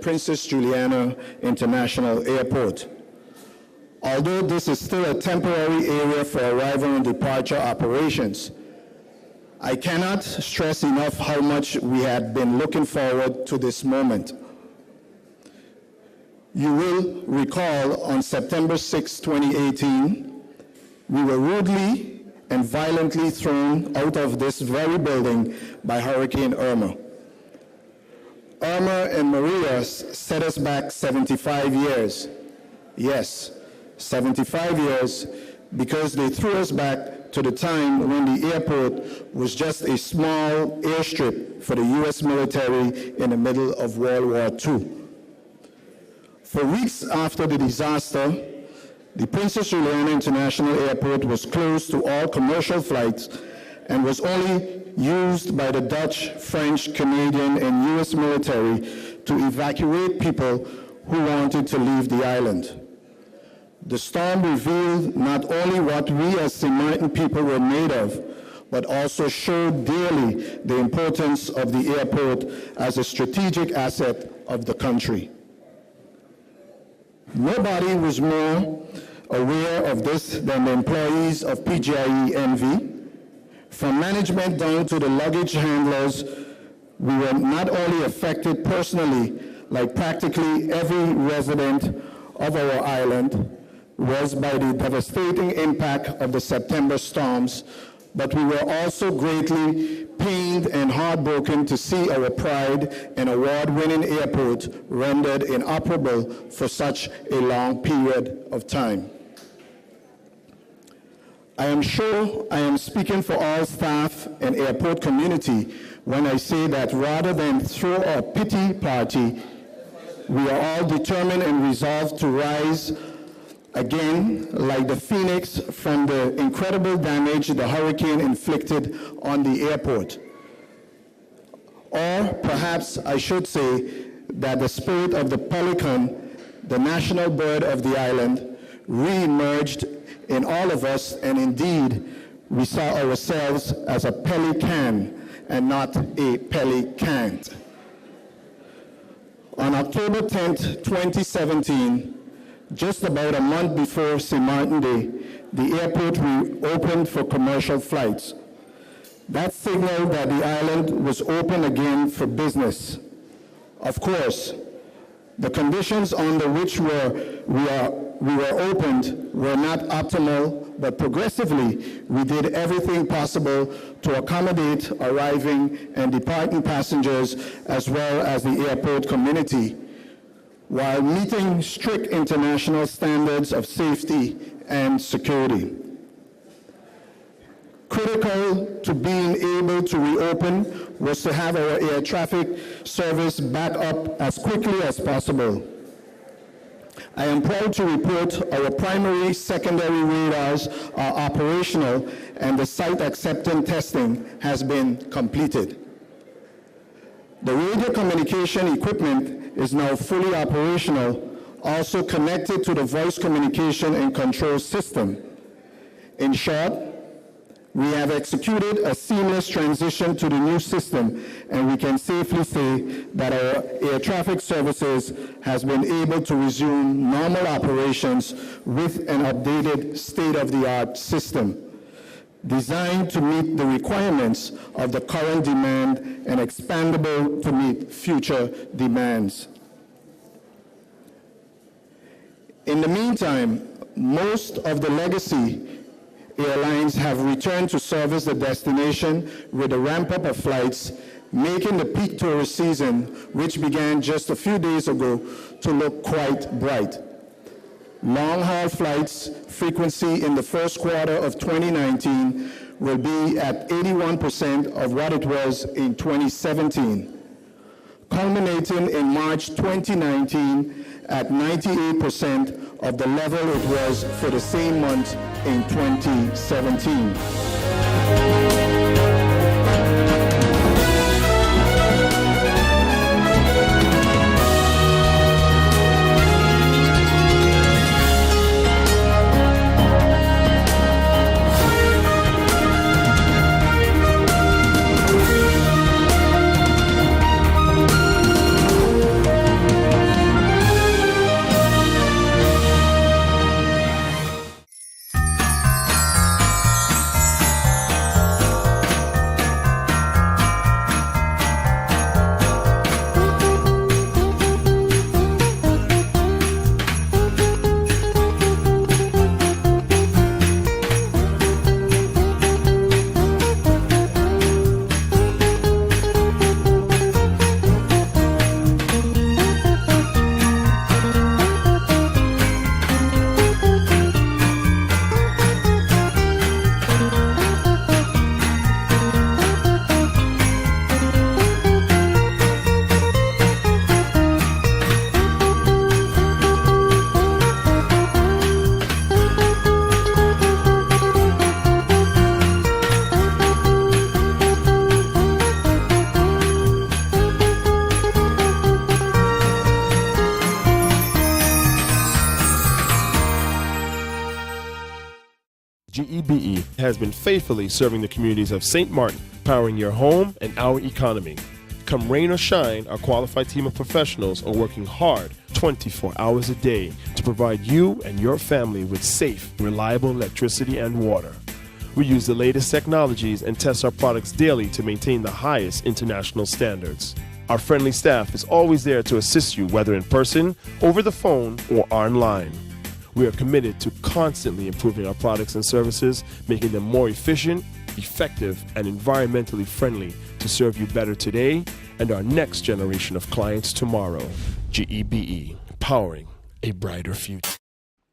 Princess Juliana International Airport. Although this is still a temporary area for arrival and departure operations, I cannot stress enough how much we had been looking forward to this moment. You will recall on September 6, 2018, we were rudely and violently thrown out of this very building by Hurricane Irma. Irma and Maria set us back 75 years. Yes, 75 years, because they threw us back to the time when the airport was just a small airstrip for the U.S. military in the middle of World War II. For weeks after the disaster, the Princess Juliana International Airport was closed to all commercial flights and was only used by the Dutch, French, Canadian, and U.S. military to evacuate people who wanted to leave the island. The storm revealed not only what we as St. Martin people were made of, but also showed dearly the importance of the airport as a strategic asset of the country. Nobody was more aware of this than the employees of PGIE NV. From management down to the luggage handlers, we were not only affected personally, like practically every resident of our island was by the devastating impact of the September storms, but we were also greatly pained and heartbroken to see our pride and award-winning airport rendered inoperable for such a long period of time. I am sure I am speaking for all staff and airport community when I say that rather than throw a pity party, we are all determined and resolved to rise again like the phoenix from the incredible damage the hurricane inflicted on the airport. Or perhaps I should say that the spirit of the pelican, the national bird of the island, re-emerged in all of us, and indeed we saw ourselves as a pelican and not a pelican. On October 10th, 2017, just about a month before St. Martin Day, the airport reopened for commercial flights. That signaled that the island was open again for business. Of course, the conditions under which we were opened were not optimal, but progressively we did everything possible to accommodate arriving and departing passengers as well as the airport community, while meeting strict international standards of safety and security. Critical to being able to reopen was to have our air traffic service back up as quickly as possible. I am proud to report our primary, secondary radars are operational and the site acceptance testing has been completed. The radio communication equipment is now fully operational, also connected to the voice communication and control system. In short, we have executed a seamless transition to the new system, and we can safely say that our air traffic services has been able to resume normal operations with an updated state-of-the-art system, designed to meet the requirements of the current demand and expandable to meet future demands. In the meantime, most of the legacy airlines have returned to service the destination with a ramp-up of flights, making the peak tourist season, which began just a few days ago, to look quite bright. Long-haul flights frequency in the first quarter of 2019 will be at 81% of what it was in 2017, culminating in March 2019 at 98% of the level it was for the same month in 2017. GEBE has been faithfully serving the communities of St. Martin, powering your home and our economy. Come rain or shine, our qualified team of professionals are working hard 24 hours a day to provide you and your family with safe, reliable electricity and water. We use the latest technologies and test our products daily to maintain the highest international standards. Our friendly staff is always there to assist you, whether in person, over the phone, or online. We are committed to constantly improving our products and services, making them more efficient, effective, and environmentally friendly to serve you better today and our next generation of clients tomorrow. GEBE, powering a brighter future.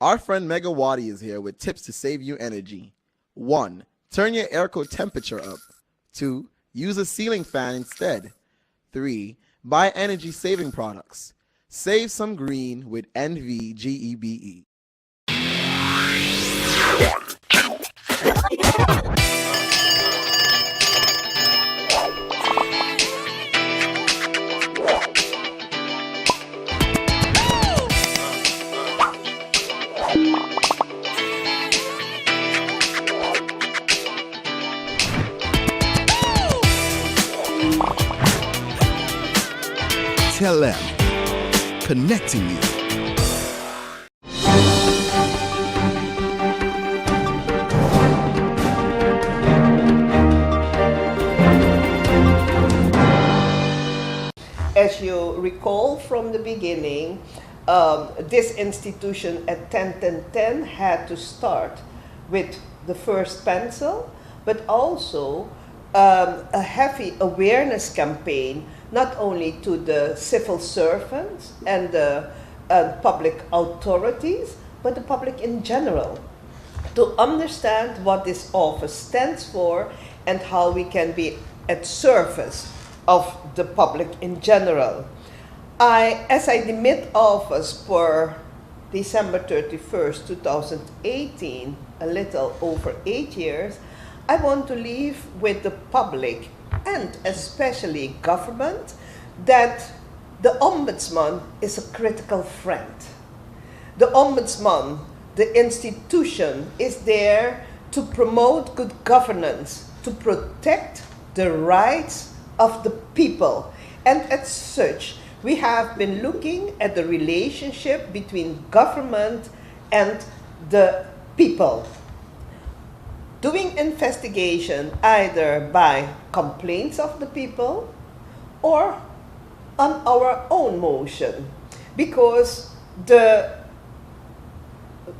Our friend Megawati is here with tips to save you energy. 1. Turn your airco temperature up. 2. Use a ceiling fan instead. 3. Buy energy-saving products. Save some green with NVGEBE. Tell them, connecting you. As you recall from the beginning, this institution at 10-10-10 had to start with the first pencil, but also a heavy awareness campaign, not only to the civil servants and the public authorities, but the public in general, to understand what this office stands for and how we can be at service of the public in general. As I demit office for December 31st, 2018, a little over 8 years, I want to leave with the public and especially government that the Ombudsman is a critical friend. The Ombudsman, the institution, is there to promote good governance, to protect the rights of the people. And as such, we have been looking at the relationship between government and the people. Doing investigation either by complaints of the people or on our own motion, because the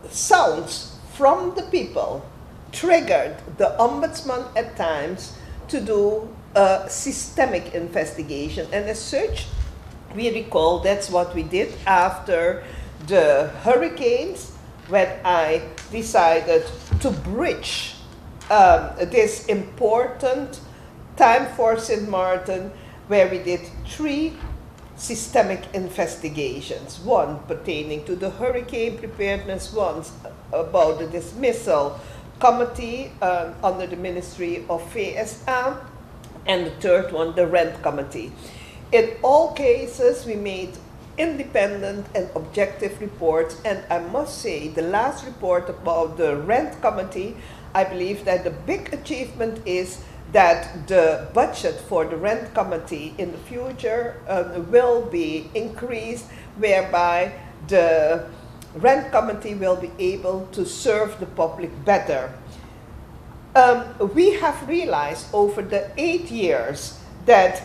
sounds from the people triggered the Ombudsman at times to do a systemic investigation. And as such, we recall that's what we did after the hurricanes, when I decided to bridge this important time for St. Martin, where we did 3 systemic investigations. One pertaining to the hurricane preparedness, one about the dismissal committee under the Ministry of VSA, and the third one, the rent committee. In all cases, we made independent and objective reports, and I must say, the last report about the rent committee, I believe that the big achievement is that the budget for the rent committee in the future will be increased, whereby the rent committee will be able to serve the public better. We have realized over the 8 years that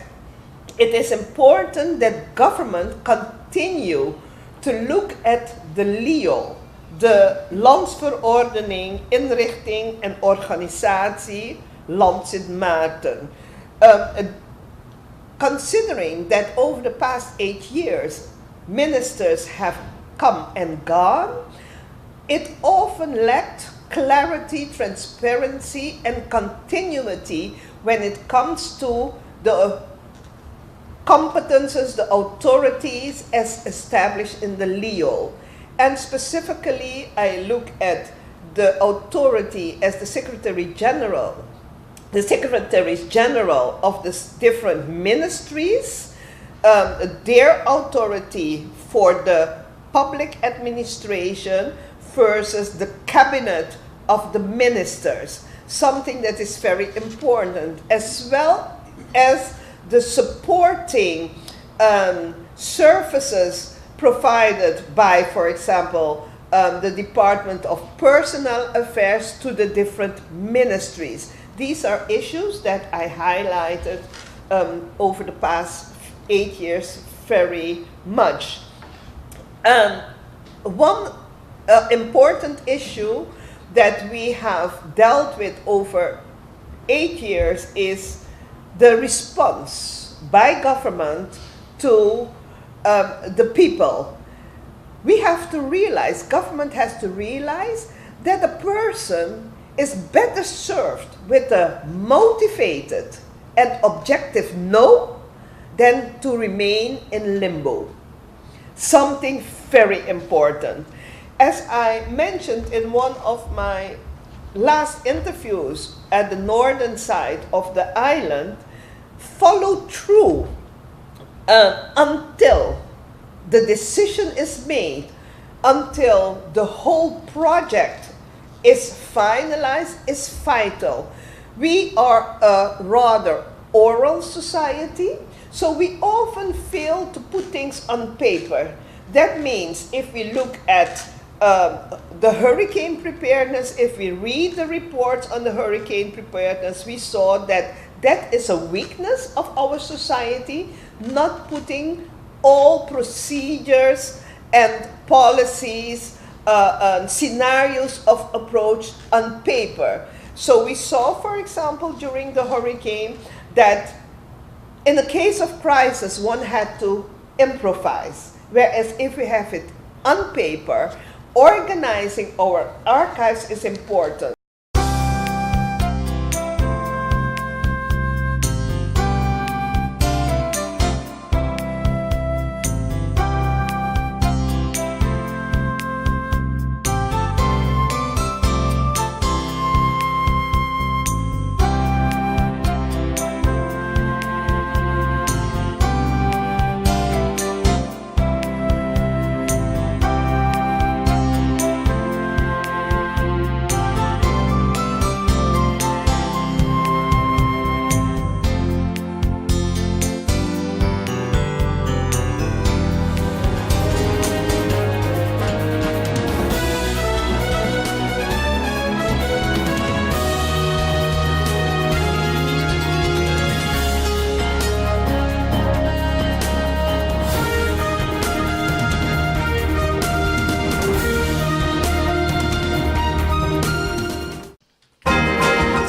it is important that government continue to look at the LEO, de Landsverordening, Inrichting en Organisatie, Land Sint Maarten. Considering that over the past 8 years, ministers have come and gone, it often lacked clarity, transparency, and continuity when it comes to the competences, the authorities as established in the LEO. And specifically, I look at the authority as the Secretary General, the Secretaries General of the different ministries, their authority for the public administration versus the cabinet of the ministers, something that is very important, as well as the supporting services provided by, for example, the Department of Personnel Affairs to the different ministries. These are issues that I highlighted over the past 8 years very much. One important issue that we have dealt with over 8 years is the response by government to the people. We have to realize, government has to realize that a person is better served with a motivated and objective no than to remain in limbo. Something very important. As I mentioned in one of my last interviews at the northern side of the island, follow through until the decision is made, until the whole project is finalized, is vital. We are a rather oral society, so we often fail to put things on paper. That means if we look at the hurricane preparedness, if we read the reports on the hurricane preparedness, we saw that that is a weakness of our society, not putting all procedures and policies, scenarios of approach on paper. So we saw, for example, during the hurricane, that in the case of crisis, one had to improvise. Whereas if we have it on paper, organizing our archives is important.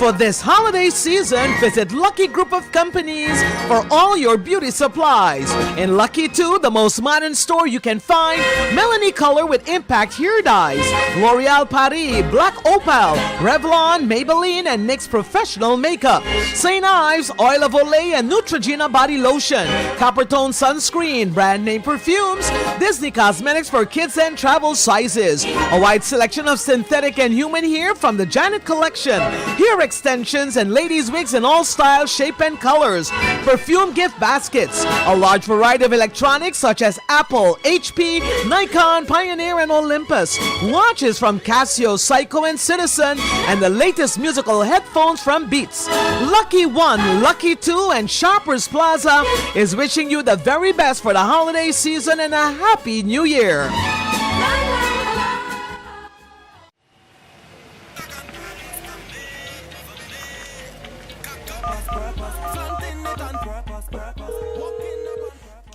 For this holiday season, visit Lucky Group of Companies for all your beauty supplies. In Lucky 2, the most modern store you can find, Melanie Color with Impact Hair Dyes, L'Oreal Paris, Black Opal, Revlon, Maybelline, and NYX Professional Makeup, St. Ives, Oil of Olay, and Neutrogena Body Lotion, Coppertone Sunscreen, brand name perfumes, Disney Cosmetics for kids and travel sizes, a wide selection of synthetic and human hair from the Janet Collection, hair extensions and ladies' wigs in all styles, shape, and colors, perfume gift baskets, a large variety of electronics such as Apple, HP, Nikon, Pioneer, and Olympus, watches from Casio, Seiko, and Citizen, and the latest musical headphones from Beats. Lucky 1, Lucky 2, and Shoppers Plaza is wishing you the very best for the holiday season and a happy new year.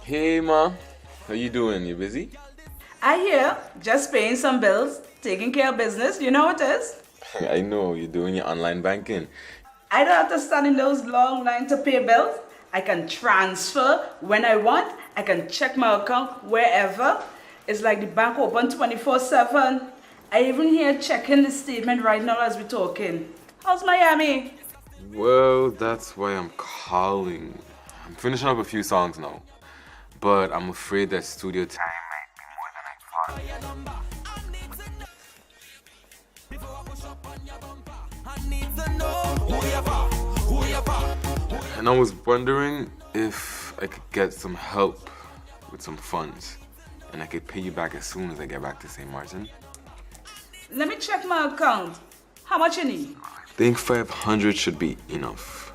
Hey ma, how you doing? You busy? I hear, just paying some bills, taking care of business, you know what it is? I know, you're doing your online banking. I don't have to stand in those long lines to pay bills. I can transfer when I want. I can check my account wherever. It's like the bank open 24/7. I even here checking the statement right now as we're talking. How's Miami? Well, that's why I'm calling. I'm finishing up a few songs now, but I'm afraid that studio time might be more than I thought. And I was wondering if I could get some help with some funds, and I could pay you back as soon as I get back to St. Martin. Let me check my account. How much you need? I think 500 should be enough.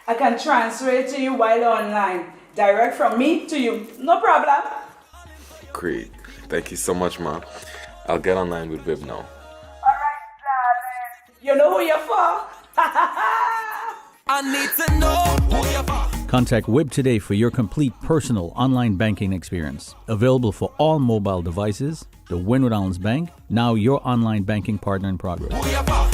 I can transfer it to you while online. Direct from me to you. No problem. Great. Thank you so much, Ma. I'll get online with Viv now. Alright, darling. You know who you're for? I need to know who you're for. Contact WIB today for your complete personal online banking experience. Available for all mobile devices, the Wynwood Islands Bank, now your online banking partner in progress. Who you're for.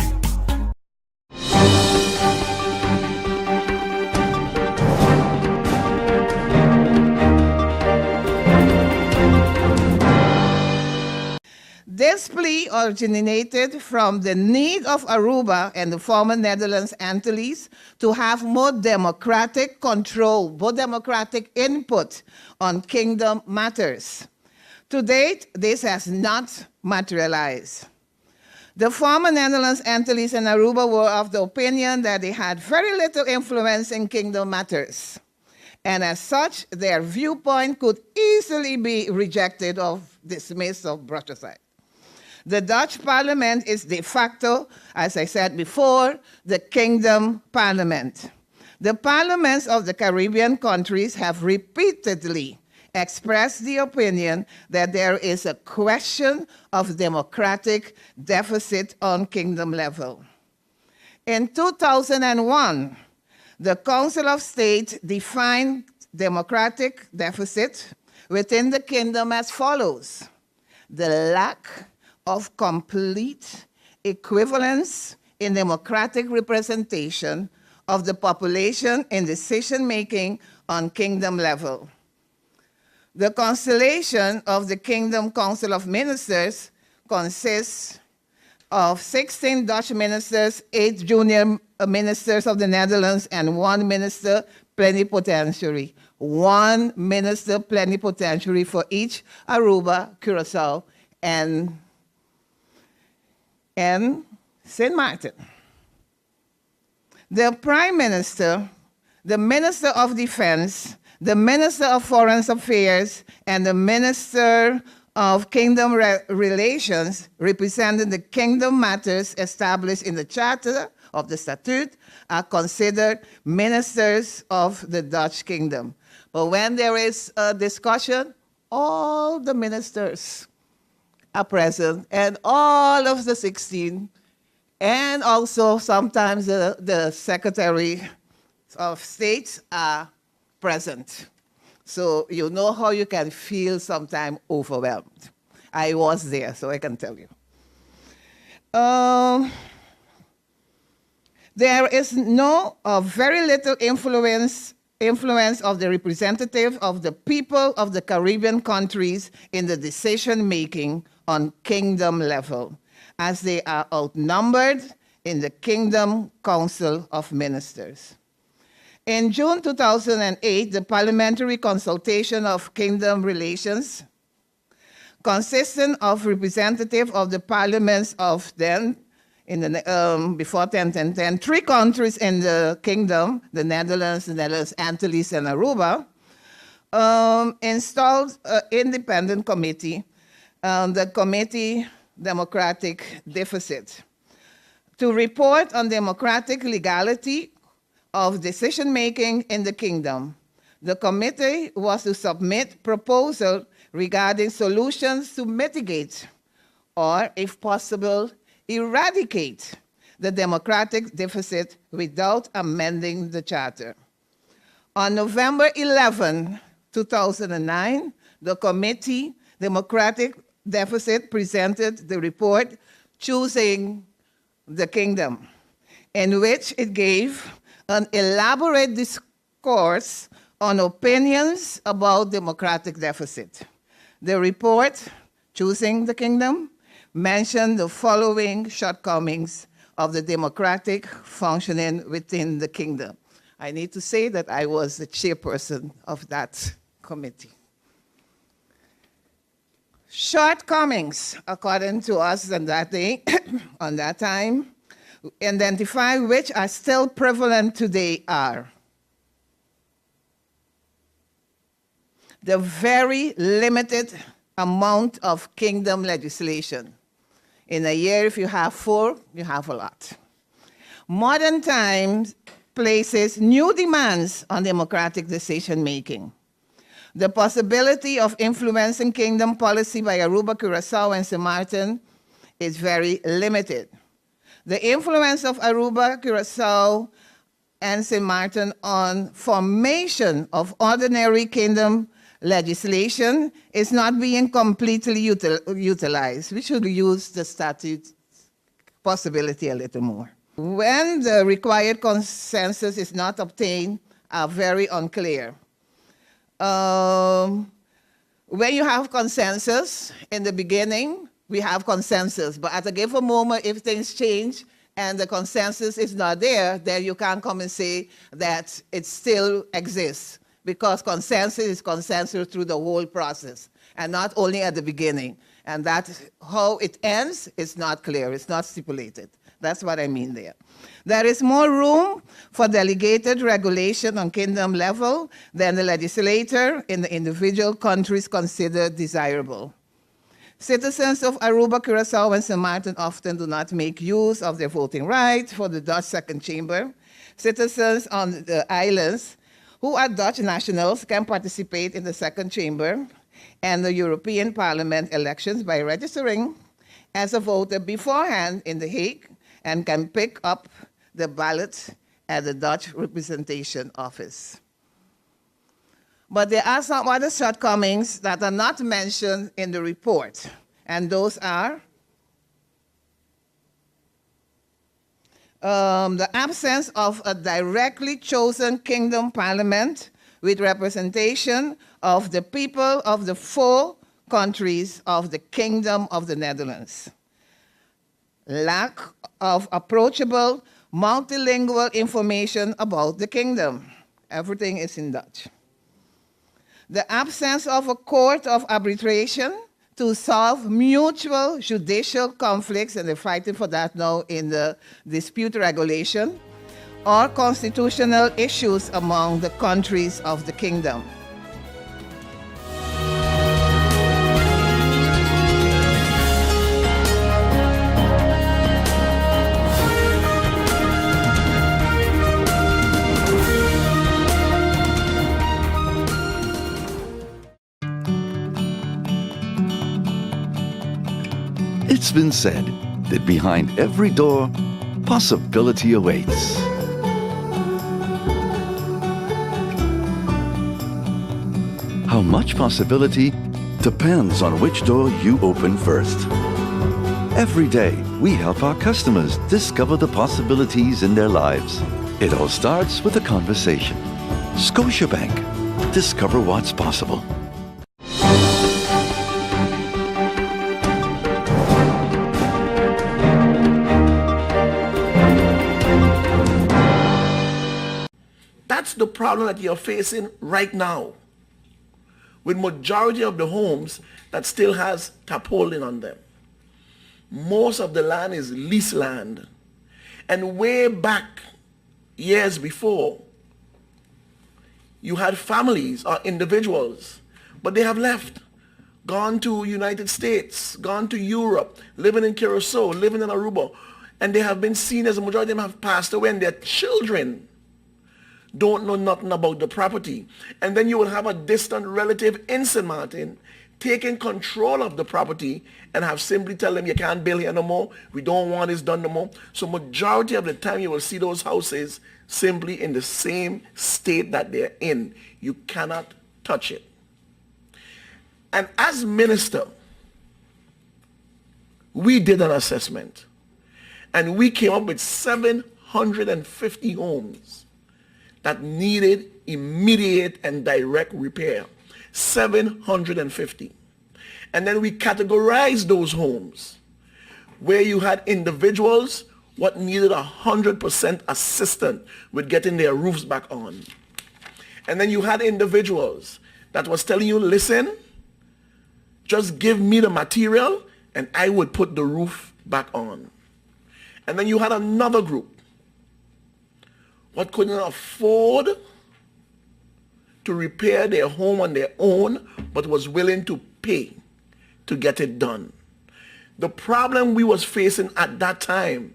This plea originated from the need of Aruba and the former Netherlands Antilles to have more democratic control, more democratic input on kingdom matters. To date, this has not materialized. The former Netherlands Antilles and Aruba were of the opinion that they had very little influence in kingdom matters. And as such, their viewpoint could easily be rejected or dismissed or brushed aside. The Dutch parliament is de facto, as I said before, the kingdom parliament. The parliaments of the Caribbean countries have repeatedly expressed the opinion that there is a question of democratic deficit on kingdom level. In 2001, the Council of State defined democratic deficit within the kingdom as follows: the lack of complete equivalence in democratic representation of the population in decision-making on kingdom level. The constellation of the Kingdom Council of Ministers consists of 16 Dutch ministers, 8 junior ministers of the Netherlands, and 1 minister plenipotentiary. 1 minister plenipotentiary for each Aruba, Curaçao, and St. Martin. The Prime Minister, the Minister of Defense, the Minister of Foreign Affairs, and the Minister of Kingdom Relations, representing the kingdom matters established in the Charter of the Statute, are considered ministers of the Dutch Kingdom. But when there is a discussion, all the ministers are present, and all of the 16, and also sometimes the Secretary of State are present. So you know how you can feel sometimes overwhelmed. I was there, so I can tell you. There is very little influence of the representative of the people of the Caribbean countries in the decision-making on kingdom level, as they are outnumbered in the Kingdom Council of Ministers. In June 2008, the Parliamentary Consultation of Kingdom Relations, consisting of representatives of the parliaments of then, before 10, 3 countries in the kingdom, the Netherlands, Antilles, and Aruba, installed an independent committee, the Committee Democratic Deficit, to report on democratic legality of decision-making in the kingdom. The committee was to submit proposals regarding solutions to mitigate or, if possible, eradicate the democratic deficit without amending the charter. On November 11, 2009, the Committee Democratic Deficit presented the report Choosing the Kingdom, in which it gave an elaborate discourse on opinions about democratic deficit. The report, Choosing the Kingdom, mentioned the following shortcomings of the democratic functioning within the kingdom. I need to say that I was the chairperson of that committee. Shortcomings, according to us on that day, on that time, identify which are still prevalent today are the very limited amount of kingdom legislation. In a year, if you have 4, you have a lot. Modern times places new demands on democratic decision-making. The possibility of influencing kingdom policy by Aruba, Curaçao, and St. Martin is very limited. The influence of Aruba, Curaçao, and St. Martin on formation of ordinary kingdom legislation is not being completely utilized. We should use the statute possibility a little more. When the required consensus is not obtained, are very unclear. When you have consensus in the beginning, we have consensus, but at a given moment, if things change and the consensus is not there, then you can't come and say that it still exists, because consensus is consensus through the whole process and not only at the beginning. And that's how it ends is not clear, it's not stipulated. That's what I mean there. There is more room for delegated regulation on kingdom level than the legislator in the individual countries consider desirable. Citizens of Aruba, Curaçao, and St. Martin often do not make use of their voting right for the Dutch second chamber. Citizens on the islands who are Dutch nationals can participate in the second chamber and the European Parliament elections by registering as a voter beforehand in The Hague and can pick up the ballot at the Dutch representation office. But there are some other shortcomings that are not mentioned in the report, and those are the absence of a directly chosen kingdom parliament with representation of the people of the 4 countries of the Kingdom of the Netherlands. Lack of approachable multilingual information about the kingdom. Everything is in Dutch. The absence of a court of arbitration to solve mutual judicial conflicts, and they're fighting for that now in the dispute regulation, or constitutional issues among the countries of the kingdom. It's been said that behind every door, possibility awaits. How much possibility depends on which door you open first. Every day, we help our customers discover the possibilities in their lives. It all starts with a conversation. Scotiabank. Discover what's possible. That's the problem that you're facing right now with majority of the homes that still has tarpaulin on them. Most of the land is leased land. And way back years before, you had families or individuals, but they have left, gone to United States, gone to Europe, living in Curaçao, living in Aruba, and they have been seen as a majority of them have passed away, and their children don't know nothing about the property. And then you will have a distant relative in St. Martin taking control of the property and have simply tell them you can't build here no more, we don't want this done no more. So majority of the time you will see those houses simply in the same state that they're in. You cannot touch it. And as minister, we did an assessment and we came up with 750 homes that needed immediate and direct repair. 750. And then we categorized those homes where you had individuals what needed 100% assistance with getting their roofs back on. And then you had individuals that was telling you, listen, just give me the material and I would put the roof back on. And then you had another group what couldn't afford to repair their home on their own, but was willing to pay to get it done. The problem we was facing at that time,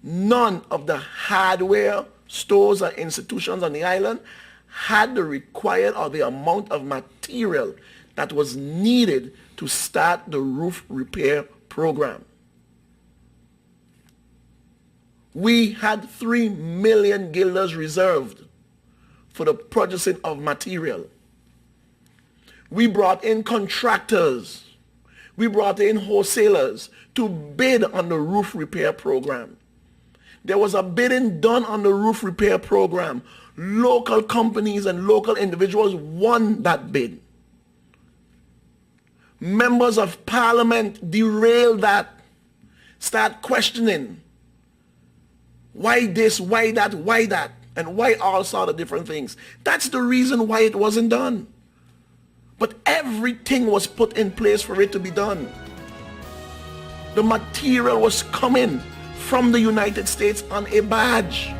none of the hardware stores or institutions on the island had the required or the amount of material that was needed to start the roof repair program. We had 3 million guilders reserved for the purchasing of material. We brought in contractors. We brought in wholesalers to bid on the roof repair program. There was a bidding done on the roof repair program. Local companies and local individuals won that bid. Members of parliament derailed that, start questioning why this, why that, and why all sort of different things. That's the reason why it wasn't done. But everything was put in place for it to be done. The material was coming from the United States on a barge.